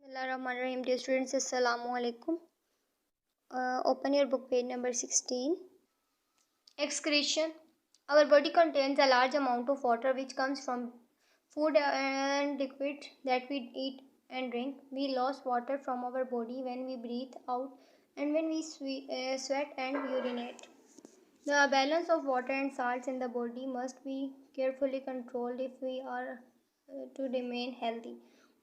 Bismillahirrahmanirrahim. Dear students, Assalamu alaikum. Open your book, page number 16. Excretion. Our body contains a large amount of water which comes from food and liquid that we eat and drink. We lose water from our body when we breathe out and when we sweat and urinate. The balance of water and salts in the body must be carefully controlled if we are to remain healthy.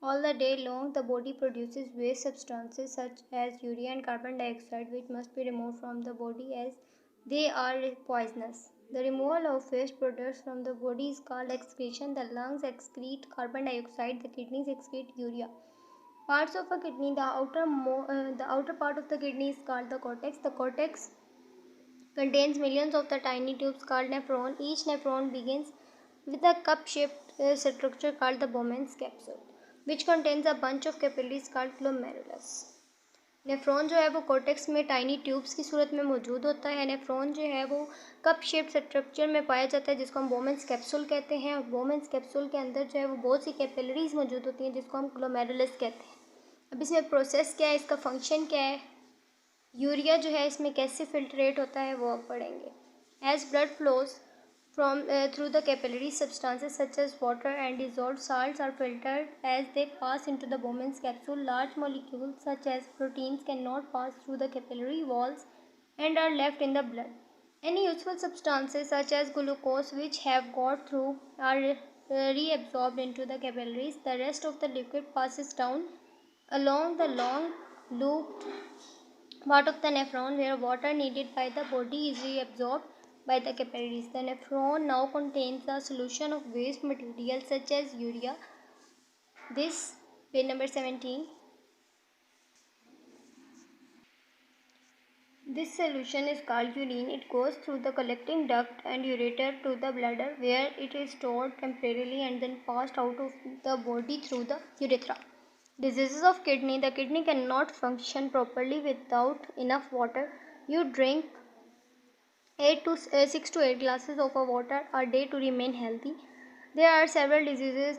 All the day long, the body produces waste substances such as urea and carbon dioxide, which must be removed from the body as they are poisonous. The removal of waste products from the body is called excretion. The lungs excrete carbon dioxide, the kidneys excrete urea. Parts of a kidney, the outer part of the kidney is called the cortex. The cortex contains millions of the tiny tubes called nephron. Each nephron begins with a cup-shaped structure called the Bowman's capsule, which contains a bunch of capillaries called glomerulus. Nephron जो है वो cortex में tiny tubes की सूरत में मौजूद होता है. Nephron जो है वो कप शेप्ड स्ट्रक्चर में पाया जाता है जिसको हम बोमेंस कैप्सूल कहते हैं. और बोमेंस कैप्सूल के अंदर जो है वो बहुत सी कैपिलरीज मौजूद होती हैं जिसको हम ग्लोमेरुलस कहते हैं. अब इसमें प्रोसेस क्या है, इसका फंक्शन क्या है, यूरिया जो है इसमें कैसे फिल्ट्रेट होता है वो अब पढ़ेंगे. As blood flows from through the capillaries, substances such as water and dissolved salts are filtered as they pass into the Bowman's capsule. Large molecules such as proteins cannot pass through the capillary walls and are left in the blood. Any useful substances such as glucose which have got through are reabsorbed into the capillaries. The rest of the liquid passes down along the long looped part of the nephron where water needed by the body is reabsorbed by the capillaries. The nephron now contains a solution of waste material such as urea. This, page number 17. This solution is called urine. It goes through the collecting duct and ureter to the bladder where it is stored temporarily and then passed out of the body through the urethra. Diseases of kidney. The kidney cannot function properly without enough water. You drink 6 to 8 glasses of water a day to remain healthy. There are several diseases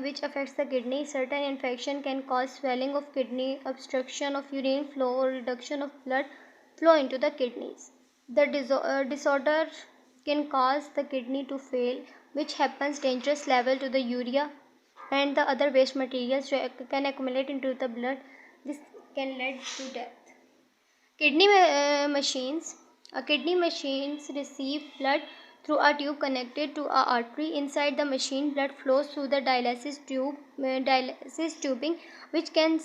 which affects the kidney. Certain infection can cause swelling of kidney, obstruction of urine flow, or reduction of blood flow into the kidneys. The disorder can cause the kidney to fail, which happens dangerous level to the urea and the other waste materials can accumulate into the blood. This can lead to death. Kidney machines. A kidney machines receive blood through a tube connected to a artery. Inside the machine, blood flows through the dialysis tubing, which can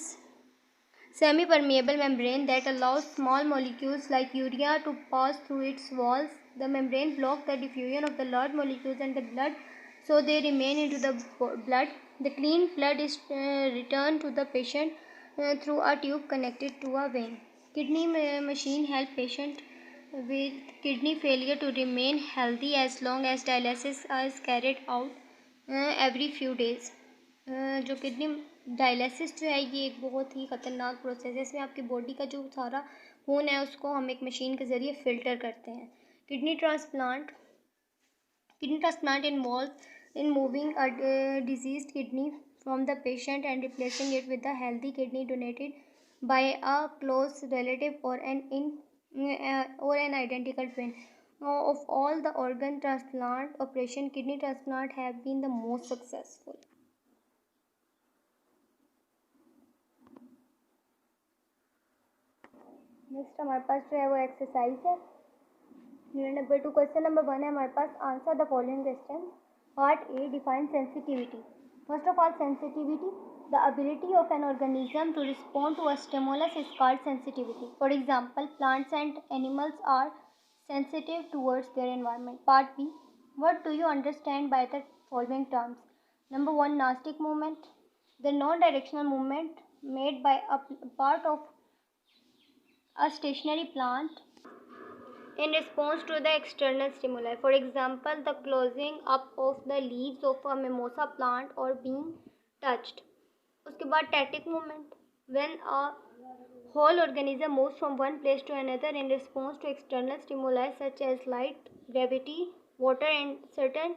semi-permeable membrane that allows small molecules like urea to pass through its walls. The membrane blocks the diffusion of the large molecules and the blood, so they remain into the blood. The clean blood is returned to the patient through a tube connected to a vein. Kidney machine help patient with kidney failure to remain healthy as long as dialysis is carried out every few days. जो kidney dialysis जो है ये एक बहुत ही ख़तरनाक process है. इसमें आपकी बॉडी का जो सारा खून है उसको हम एक मशीन के ज़रिए फ़िल्टर करते हैं. Kidney transplant involves in moving a diseased kidney from the patient and replacing it with a healthy kidney donated by a close relative or an identical twin. Of all the organ transplant operation, kidney transplant have been the most successful. Next हमारे पास जो है वो exercise है. Unit number 2 question number 1 है हमारे पास. Answer the following question. Part A, define sensitivity. First of all, sensitivity, the ability of an organism to respond to a stimulus is called sensitivity. For example, plants and animals are sensitive towards their environment. Part B, what do you understand by the following terms? Number 1, nastic movement, the non-directional movement made by a part of a stationary plant in response to the external stimuli. For example, the closing up of the leaves of a mimosa plant or being touched. उसके बाद tactic movement, when a whole organism moves from one place to another in response to external stimuli such as light, gravity, water and certain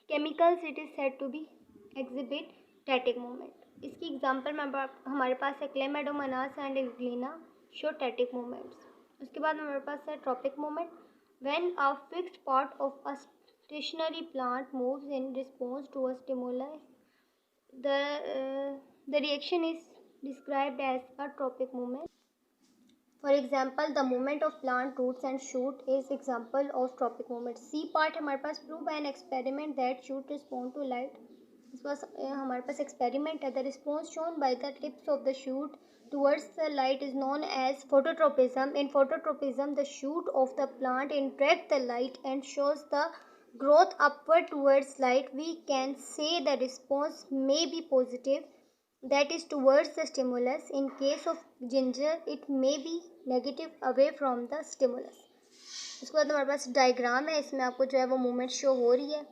chemicals, it is said to be exhibit static movement. इसकी example में हमारे पास है Chlamydomonas and Euglena show tactic movements. उसके बाद हमारे पास है tropic movement. When a fixed part of a stationary plant moves in response to a stimulus, the reaction is described as a tropic movement. For example, the movement of plant roots and shoot is example of tropic movement. C part हमारे पास prove by an experiment that shoot respond to light. इस पास हमारे पास experiment है. The response shown by the tips of the shoot towards the light is known as phototropism. In phototropism, the shoot of the plant interact the light and shows the growth upward towards light. We can say the response may be positive, that is towards the stimulus. In case of ginger, it may be negative away from the stimulus. इसके बाद हमारे पास diagram है, इसमें आपको जो है वो movement show हो रही है.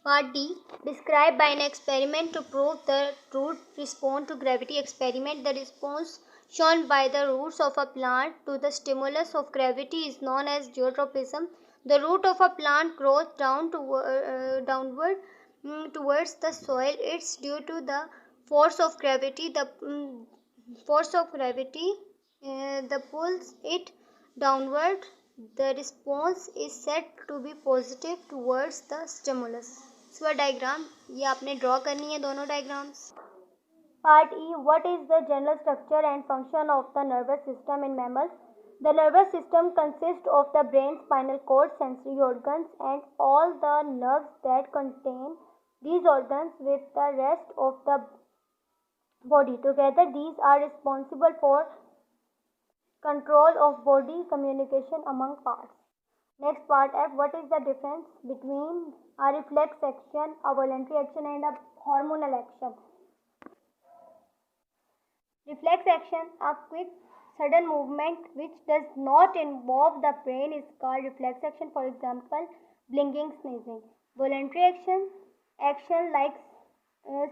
Part D, described by an experiment to prove the root respond to gravity. Experiment. The response shown by the roots of a plant to the stimulus of gravity is known as geotropism. The root of a plant grows downward towards the soil. It's due to the force of gravity. The force of gravity the pulls it downward. The response is said to be positive towards the stimulus. इसका diagram ये आपने draw करनी है दोनों diagrams. Part E, what is the general structure and function of the nervous system in mammals? The nervous system consists of the brain, spinal cord, sensory organs, and all the nerves that contain these organs with the rest of the body. Together, these are responsible for control of body communication among parts. Next, part F, what is the difference between a reflex action, a voluntary action, and a hormonal action? Reflex action, a quick sudden movement which does not involve the brain, is called reflex action. For example, blinking, sneezing. Voluntary action like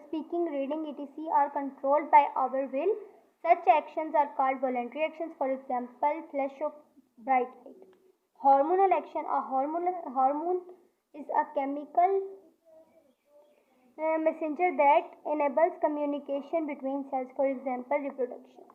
speaking, reading, etc. are controlled by our will. Such actions are called voluntary actions. For example, flash of bright light. Hormonal action, a hormone is a chemical messenger that enables communication between cells, for example, reproduction.